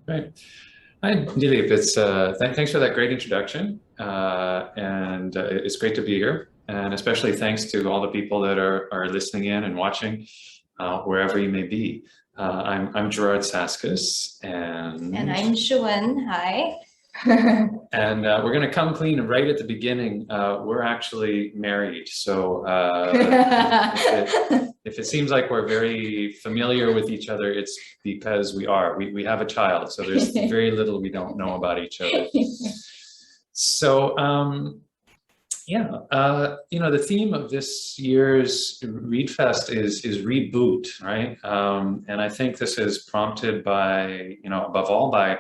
Right. Hi, Dilip. Thanks for that great introduction. It's great to be here. And especially thanks to all the people that are listening in and watching, wherever you may be. I'm Gerard Sasges, And I'm Shuan. Hi. and we're going to come clean right at the beginning. We're actually married, so if it seems like we're very familiar with each other, it's because we are. We have a child, so there's very little we don't know about each other. So the theme of this year's ReadFest is Reboot, right? And I think this is prompted by, above all by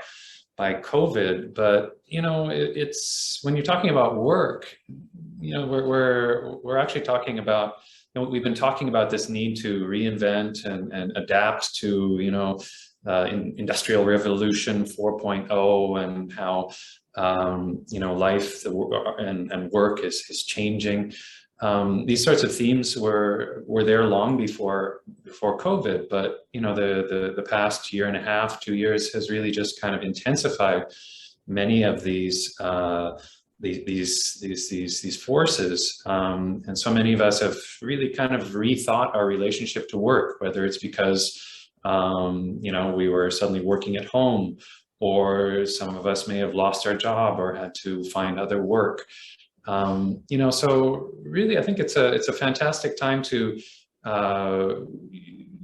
COVID, but it's when you're talking about work, we're actually talking about, we've been talking about this need to reinvent and adapt to industrial revolution 4.0 and how life and work is changing. These sorts of themes were there long before COVID, but the past year and a half, 2 years has really just kind of intensified many of these forces, and so many of us have really kind of rethought our relationship to work, whether it's because we were suddenly working at home, or some of us may have lost our job or had to find other work. So really, I think it's a fantastic time to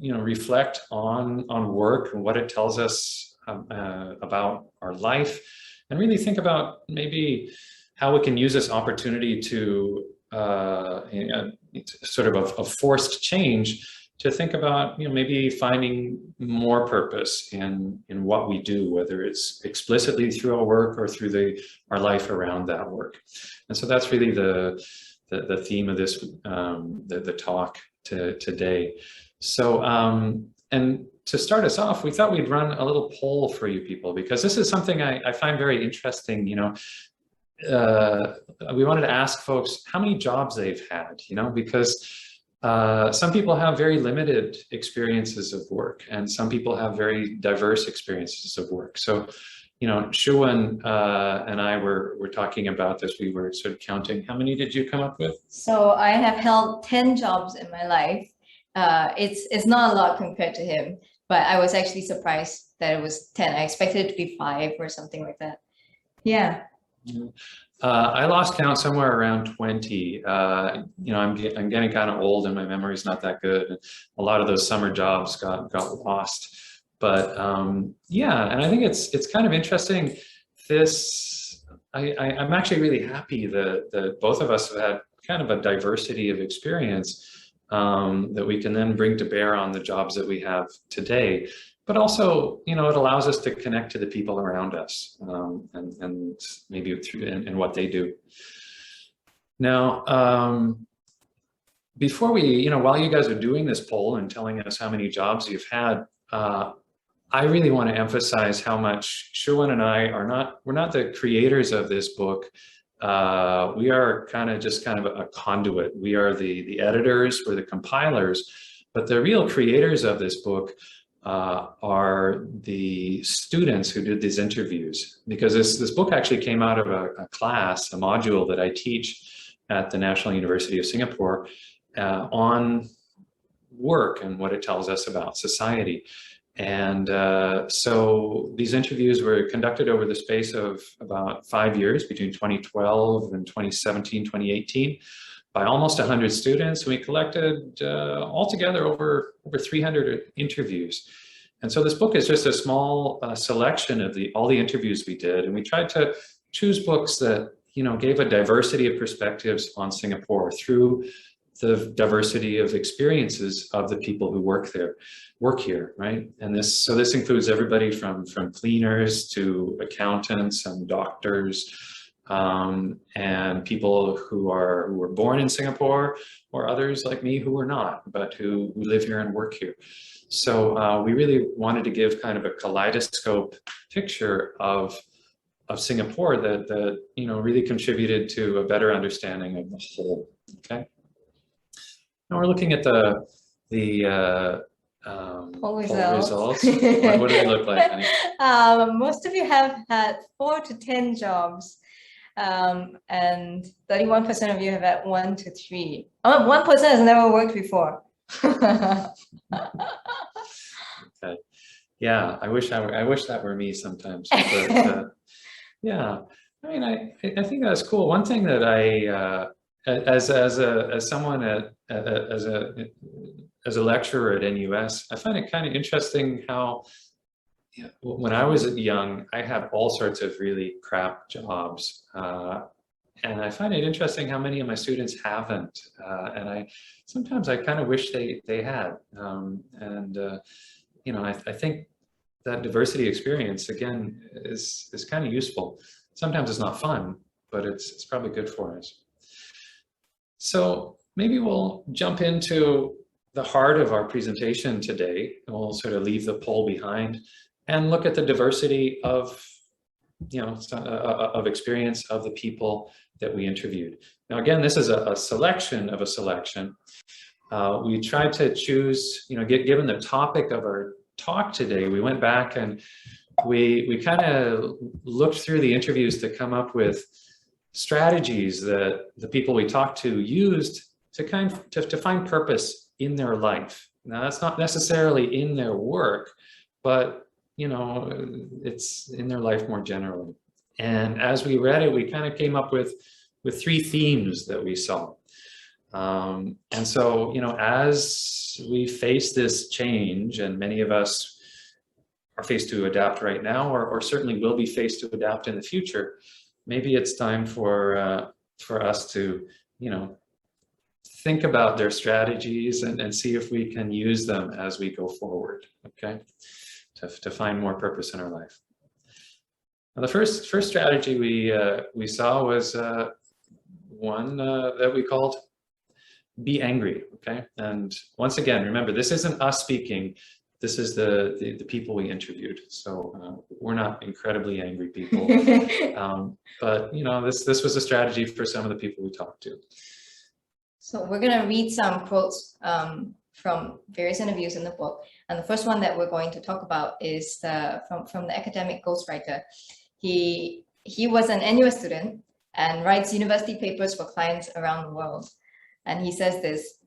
reflect on work and what it tells us about our life, and really think about maybe how we can use this opportunity to sort of a forced change, to think about maybe finding more purpose in what we do, whether it's explicitly through our work or through our life around that work. And so that's really the theme of this the talk today. So and to start us off, we thought we'd run a little poll for you people, because this is something I find very interesting. We wanted to ask folks how many jobs they've had, because some people have very limited experiences of work, and some people have very diverse experiences of work. So, Shuan and I were talking about this. We were sort of counting. How many did you come up with? So I have held 10 jobs in my life. It's not a lot compared to him, but I was actually surprised that it was 10. I expected it to be 5 or something like that. Yeah. I lost count somewhere around 20. I'm getting kind of old and my memory's not that good. A lot of those summer jobs got lost. But yeah, and I think it's kind of interesting. I'm actually really happy that both of us have had kind of a diversity of experience that we can then bring to bear on the jobs that we have today. But also, it allows us to connect to the people around us, and maybe through in what they do. Now, before we, while you guys are doing this poll and telling us how many jobs you've had, I really want to emphasize how much Shuan and I we're not the creators of this book. We are kind of a conduit. We are the editors, we're the compilers, but the real creators of this book are the students who did these interviews, because this book actually came out of a class, a module that I teach at the National University of Singapore on work and what it tells us about society. And so these interviews were conducted over the space of about 5 years, between 2012 and 2017, 2018. By almost 100 students. We collected altogether over 300 interviews. And so this book is just a small selection of all the interviews we did. And we tried to choose books that, gave a diversity of perspectives on Singapore through the diversity of experiences of the people who work here, right? And this includes everybody from cleaners to accountants and doctors, and people who were born in Singapore, or others like me who were not, but who live here and work here. So we really wanted to give kind of a kaleidoscope picture of Singapore that really contributed to a better understanding of the whole. Okay. Now we're looking at the Poll results. What do they look like, honey? Most of you have had 4 to 10 jobs, and 31% of you have had 1 to 3. 1% has never worked before. Okay. Yeah, I wish that were me sometimes. But yeah, I mean, I think that's cool. One thing that I as someone as a lecturer at NUS, I find it kind of interesting how, yeah, when I was young, I had all sorts of really crap jobs. And I find it interesting how many of my students haven't. And sometimes I kind of wish they had. You know, I think that diversity experience, again, is kind of useful. Sometimes it's not fun, but it's probably good for us. So maybe we'll jump into the heart of our presentation today, and we'll sort of leave the poll behind and look at the diversity of, you know, of experience of the people that we interviewed. Now, again, this is a selection of a selection. We tried to choose, you know, given the topic of our talk today, we went back and we kind of looked through the interviews to come up with strategies that the people we talked to used to find purpose in their life. Now, that's not necessarily in their work, but, you know, it's in their life more generally. And as we read it, we kind of came up with 3 themes that we saw. And so, you know, as we face this change, and many of us are faced to adapt right now, or certainly will be faced to adapt in the future, maybe it's time for us to, you know, think about their strategies and see if we can use them as we go forward, okay, to find more purpose in our life. Now, the first strategy we saw was one that we called be angry, okay? And once again, remember, this isn't us speaking. This is the people we interviewed. So we're not incredibly angry people. But, you know, this was a strategy for some of the people we talked to. So we're going to read some quotes from various interviews in the book. And the first one that we're going to talk about is from the academic ghostwriter. He was an NUS student and writes university papers for clients around the world. And he says this: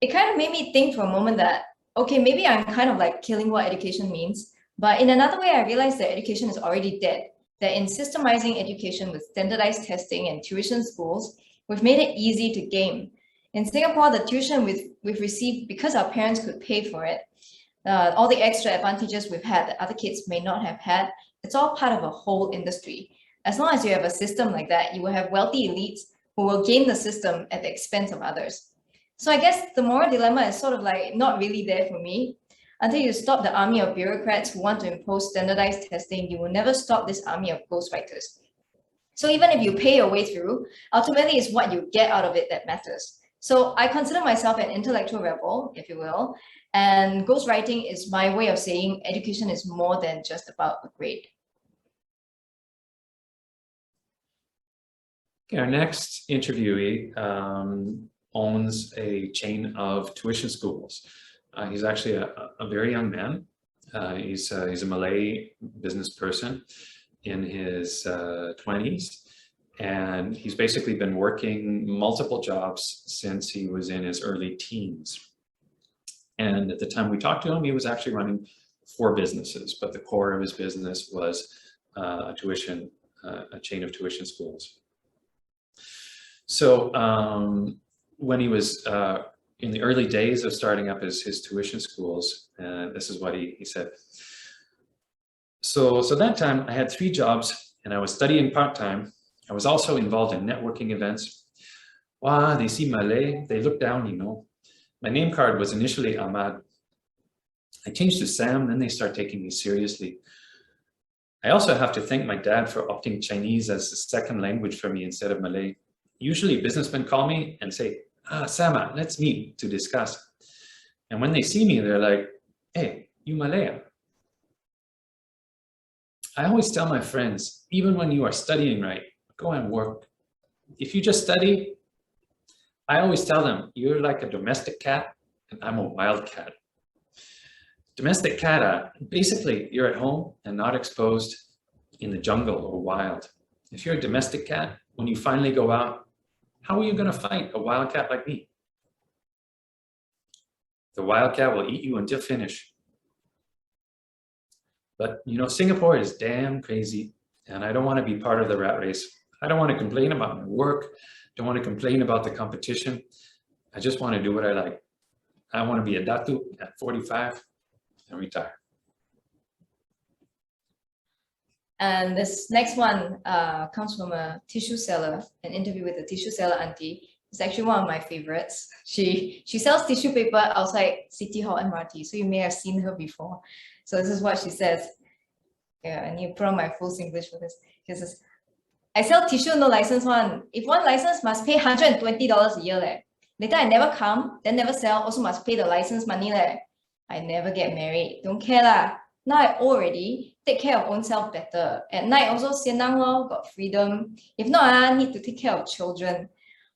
it kind of made me think for a moment that, okay, maybe I'm kind of like killing what education means. But in another way, I realized that education is already dead. That in systemizing education with standardized testing and tuition schools, we've made it easy to game. In Singapore, the tuition we've received because our parents could pay for it, all the extra advantages we've had that other kids may not have had, it's all part of a whole industry. As long as you have a system like that, you will have wealthy elites who will game the system at the expense of others. So I guess the moral dilemma is sort of like not really there for me. Until you stop the army of bureaucrats who want to impose standardized testing, you will never stop this army of ghostwriters. So even if you pay your way through, ultimately it's what you get out of it that matters. So I consider myself an intellectual rebel, if you will, and ghostwriting is my way of saying education is more than just about a grade. Okay, our next interviewee owns a chain of tuition schools. He's actually a very young man. He's a Malay business person in his 20s, and he's basically been working multiple jobs since he was in his early teens. And at the time we talked to him, he was actually running 4 businesses, but the core of his business was a chain of tuition schools. So when he was in the early days of starting up his tuition schools, this is what he said. So that time I had 3 jobs and I was studying part-time. I was also involved in networking events. Wow, they see Malay, they look down, you know. My name card was initially Ahmad. I changed to Sam, then they start taking me seriously. I also have to thank my dad for opting Chinese as a second language for me instead of Malay. Usually businessmen call me and say, Sama, let's meet to discuss. And when they see me, they're like, hey, you Malay? I always tell my friends, even when you are studying right, go and work. If you just study, I always tell them, you're like a domestic cat and I'm a wild cat. Domestic cat, basically you're at home and not exposed in the jungle or wild. If you're a domestic cat, when you finally go out, how are you going to fight a wild cat like me? The wild cat will eat you until finish. But you know, Singapore is damn crazy, and I don't want to be part of the rat race. I don't want to complain about my work. Don't want to complain about the competition. I just want to do what I like. I want to be a datu at 45 and retire. And this next one comes from a tissue seller, an interview with a tissue seller auntie. It's actually one of my favorites. She sells tissue paper outside City Hall MRT, so you may have seen her before. So this is what she says. Yeah, I need to put on my full English for this. She says, I sell tissue, no license one. If one license must pay $120 a year leh. Later I never come, then never sell, also must pay the license money leh. I never get married, don't care lah. Now I already take care of own self better. At night also sianang lor, got freedom. If not, I need to take care of children.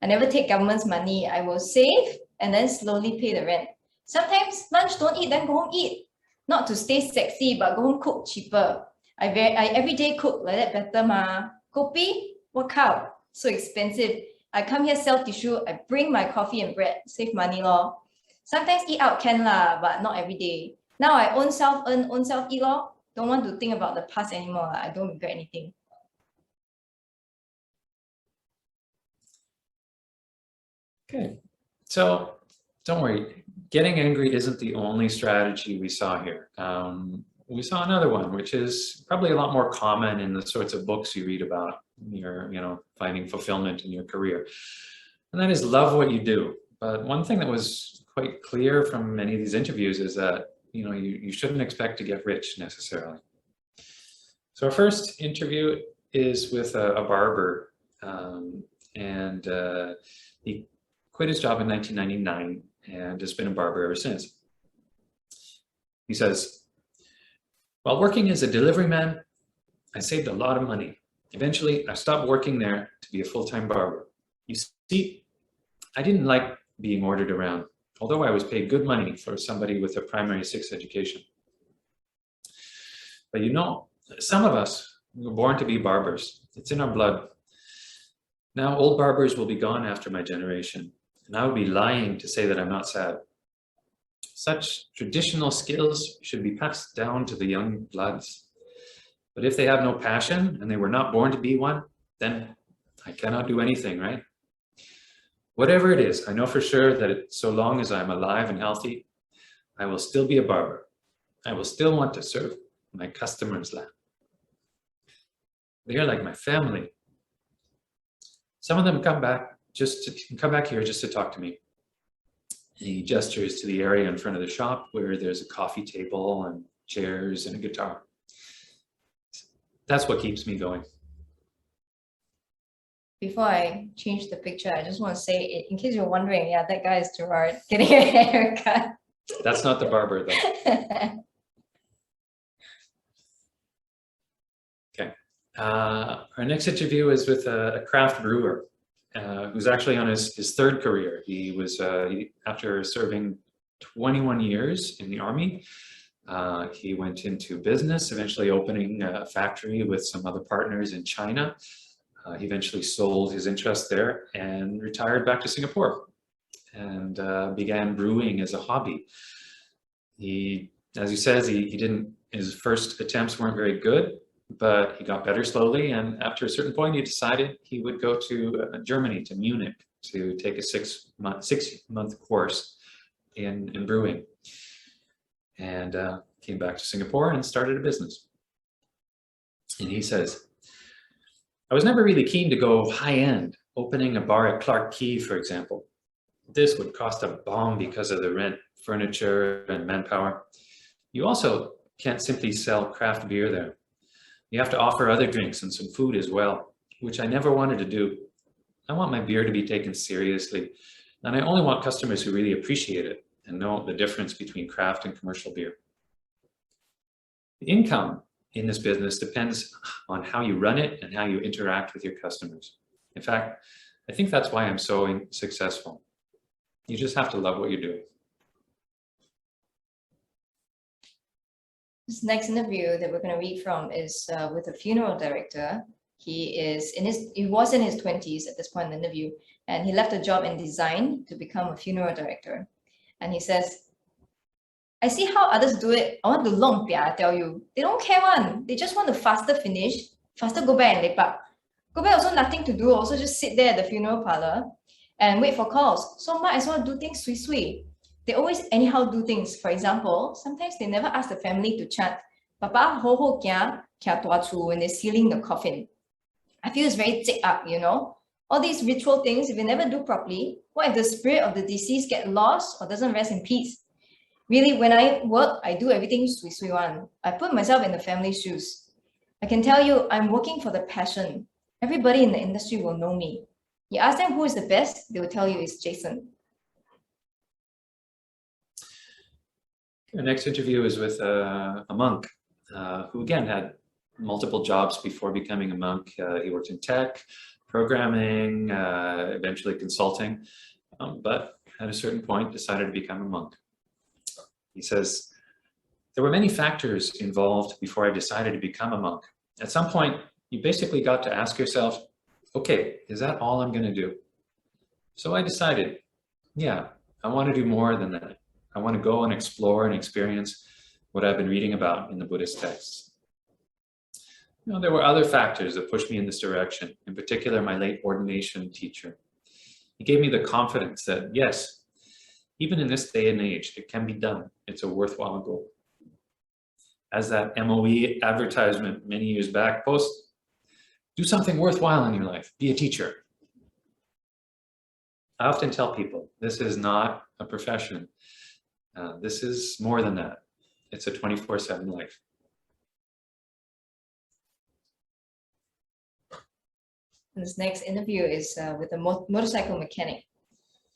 I never take government's money. I will save and then slowly pay the rent. Sometimes lunch don't eat, then go home eat. Not to stay sexy, but go home cook cheaper. I every day cook like that better ma. Kopi, what cow? So expensive. I come here sell tissue. I bring my coffee and bread, save money lor. Sometimes eat out can lah, but not every day. Now I own self earn, own self eat lor. Don't want to think about the past anymore. I don't regret anything. Okay, so don't worry. Getting angry isn't the only strategy we saw here. We saw another one, which is probably a lot more common in the sorts of books you read about your, finding fulfillment in your career. And that is love what you do. But one thing that was quite clear from many of these interviews is that, you shouldn't expect to get rich necessarily. So our first interview is with a barber, and he quit his job in 1999 and has been a barber ever since. He says, while working as a delivery man, I saved a lot of money. Eventually, I stopped working there to be a full-time barber. You see, I didn't like being ordered around, although I was paid good money for somebody with a primary 6 education. But some of us were born to be barbers. It's in our blood. Now old barbers will be gone after my generation, and I would be lying to say that I'm not sad. Such traditional skills should be passed down to the young bloods. But if they have no passion and they were not born to be one, then I cannot do anything, right? Whatever it is, I know for sure that so long as I'm alive and healthy, I will still be a barber. I will still want to serve my customers' land. They are like my family. Some of them come back here just to talk to me. And he gestures to the area in front of the shop where there's a coffee table and chairs and a guitar. That's what keeps me going. Before I change the picture, I just want to say, in case you're wondering, yeah, that guy is Gerard getting a haircut. That's not the barber, though. Okay. Our next interview is with a craft brewer who's actually on his third career. He was, after serving 21 years in the Army, he went into business, eventually opening a factory with some other partners in China. He eventually sold his interest there and retired back to Singapore and began brewing as a hobby. As he says, his first attempts weren't very good, but he got better slowly. And after a certain point, he decided he would go to Germany, to Munich, to take a six-month course in brewing. And came back to Singapore and started a business. And he says, I was never really keen to go high-end, opening a bar at Clark Quay, for example. This would cost a bomb because of the rent, furniture, and manpower. You also can't simply sell craft beer there. You have to offer other drinks and some food as well, which I never wanted to do. I want my beer to be taken seriously, and I only want customers who really appreciate it and know the difference between craft and commercial beer. The income in this business depends on how you run it and how you interact with your customers. In fact, I think that's why I'm so successful. You just have to love what you're doing. This next interview that we're going to read from is with a funeral director. He was in his 20s at this point in the interview, and he left a job in design to become a funeral director. And he says, I see how others do it. I want to long pia, I tell you. They don't care one. They just want to faster finish, faster go back and lepak. Go back also nothing to do, also just sit there at the funeral parlor and wait for calls. So might as well do things sui. They always anyhow do things. For example, sometimes they never ask the family to chant, Papa ho ho kia tua chu when they're sealing the coffin. I feel it's very tick up, you know. All these ritual things, if you never do properly, what if the spirit of the deceased get lost or doesn't rest in peace? Really, when I work, I do everything sui one. I put myself in the family's shoes. I can tell you, I'm working for the passion. Everybody in the industry will know me. You ask them who is the best, they will tell you it's Jason. The next interview is with a monk who again had multiple jobs before becoming a monk. He worked in tech, programming, eventually consulting, but at a certain point decided to become a monk. He says, there were many factors involved before I decided to become a monk. At some point, you basically got to ask yourself, okay, is that all I'm going to do? So I decided, yeah, I want to do more than that. I want to go and explore and experience what I've been reading about in the Buddhist texts. You know, there were other factors that pushed me in this direction, in particular, my late ordination teacher. He gave me the confidence that, yes, even in this day and age, it can be done. It's a worthwhile goal. As that MOE advertisement many years back posted, do something worthwhile in your life, be a teacher. I often tell people, this is not a profession. This is more than that. It's a 24/7 life. This next interview is with a motorcycle mechanic.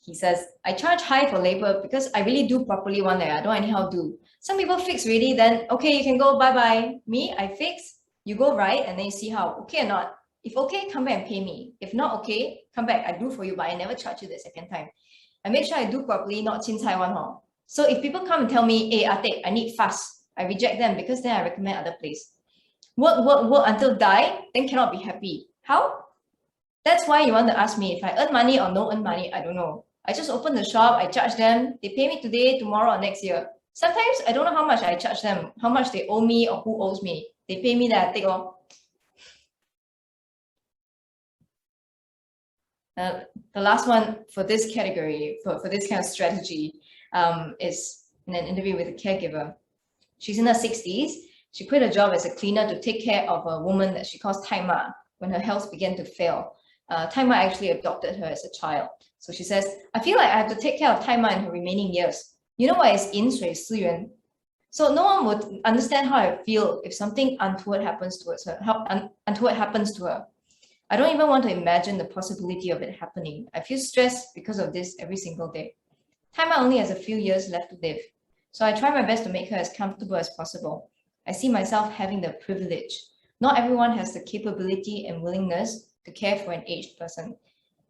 He says, I charge high for labor because I really do properly one day. I don't anyhow do. Some people fix really, then okay, you can go, bye-bye. Me, I fix, you go right, and then you see how, okay or not. If okay, come back and pay me. If not okay, come back, I do for you, but I never charge you the second time. I make sure I do properly, not chin cai one hor. So if people come and tell me, hey, Ate, I need fast, I reject them because then I recommend other place. Work until die, then cannot be happy. How? That's why you want to ask me if I earn money or no earn money, I don't know. I just open the shop, I charge them, they pay me today, tomorrow, or next year. Sometimes I don't know how much I charge them, how much they owe me or who owes me. They pay me that I take off. The last one for this category, for this kind of strategy, is in an interview with a caregiver. She's in her 60s. She quit her job as a cleaner to take care of a woman that she calls Taima when her health began to fail. Taima actually adopted her as a child. So she says, I feel like I have to take care of Taima in her remaining years. You know what is 饮水思源? So no one would understand how I feel if something untoward happens towards her, untoward happens to her. I don't even want to imagine the possibility of it happening. I feel stressed because of this every single day. Taima only has a few years left to live. So I try my best to make her as comfortable as possible. I see myself having the privilege. Not everyone has the capability and willingness to care for an aged person,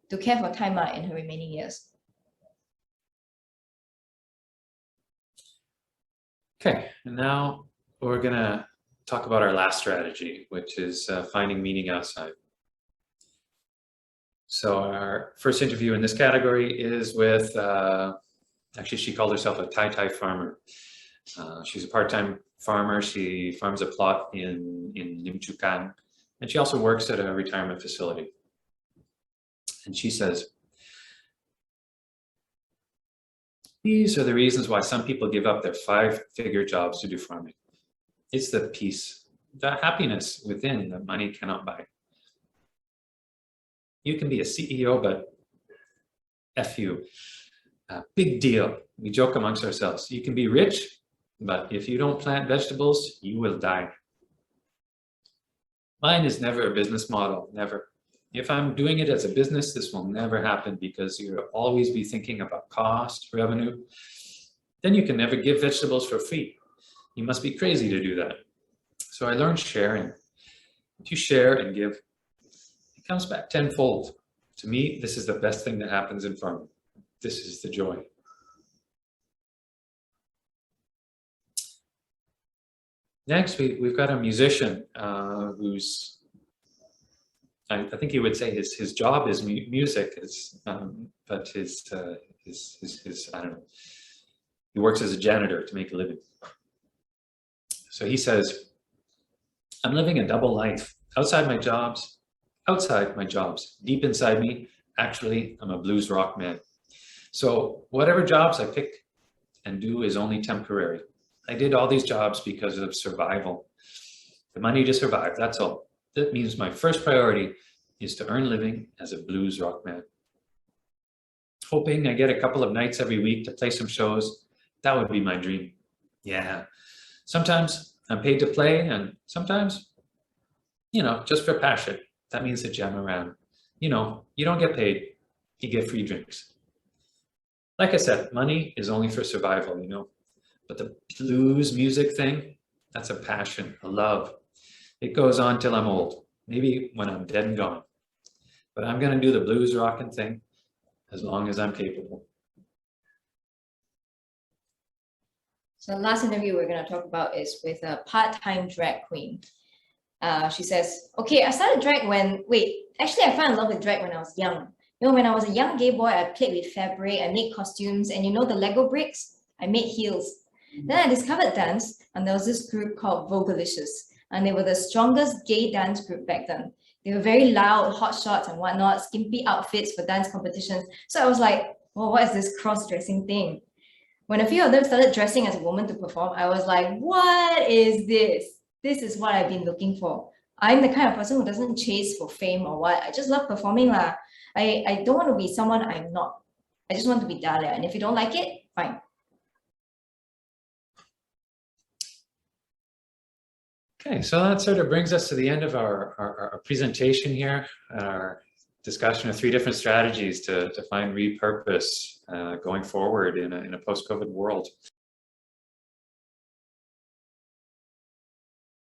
to care for Taima in her remaining years. Okay, and now we're gonna talk about our last strategy, which is finding meaning outside. So our first interview in this category is with, actually she called herself a Tai farmer. She's a part-time farmer. She farms a plot in Limchukan, and she also works at a retirement facility. And she says, these are the reasons why some people give up their 5-figure jobs to do farming. It's the peace, the happiness within that money cannot buy. You can be a CEO, but F you. Big deal. We joke amongst ourselves. You can be rich, but if you don't plant vegetables, you will die. Mine is never a business model, never. If I'm doing it as a business, this will never happen because you'll always be thinking about cost, revenue. Then you can never give vegetables for free. You must be crazy to do that. So I learned sharing. If you share and give, it comes back tenfold. To me, this is the best thing that happens in farming. This is the joy. Next, we've got a musician who's, I think he would say his job is music, but his I don't know, he works as a janitor to make a living. So he says, I'm living a double life, outside my jobs, deep inside me, actually, I'm a blues rock man. So whatever jobs I pick and do is only temporary. I did all these jobs because of survival. The money to survive, that's all. That means my first priority is to earn a living as a blues rock man. Hoping I get a couple of nights every week to play some shows, that would be my dream. Yeah, sometimes I'm paid to play, and sometimes, just for passion. That means to jam around. You don't get paid, you get free drinks. Like I said, money is only for survival, but the blues music thing, that's a passion, a love. It goes on till I'm old, maybe when I'm dead and gone. But I'm gonna do the blues rockin' thing as long as I'm capable. So the last interview we're going to talk about is with a part-time drag queen. She says, okay, I started drag actually I fell in love with drag when I was young. When I was a young gay boy, I played with fabric, I made costumes, and the Lego bricks, I made heels. Then I discovered dance, and there was this group called Vogalicious, and they were the strongest gay dance group back then. They were very loud, hot shots and whatnot, skimpy outfits for dance competitions. So I was like, well, what is this cross-dressing thing? When a few of them started dressing as a woman to perform, I was like, what is this? This is what I've been looking for. I'm the kind of person who doesn't chase for fame or what. I just love performing. I don't want to be someone I'm not. I just want to be Dahlia. And if you don't like it, fine. Okay, so that sort of brings us to the end of our presentation here, our discussion of 3 different strategies to find repurpose going forward in a post-COVID world.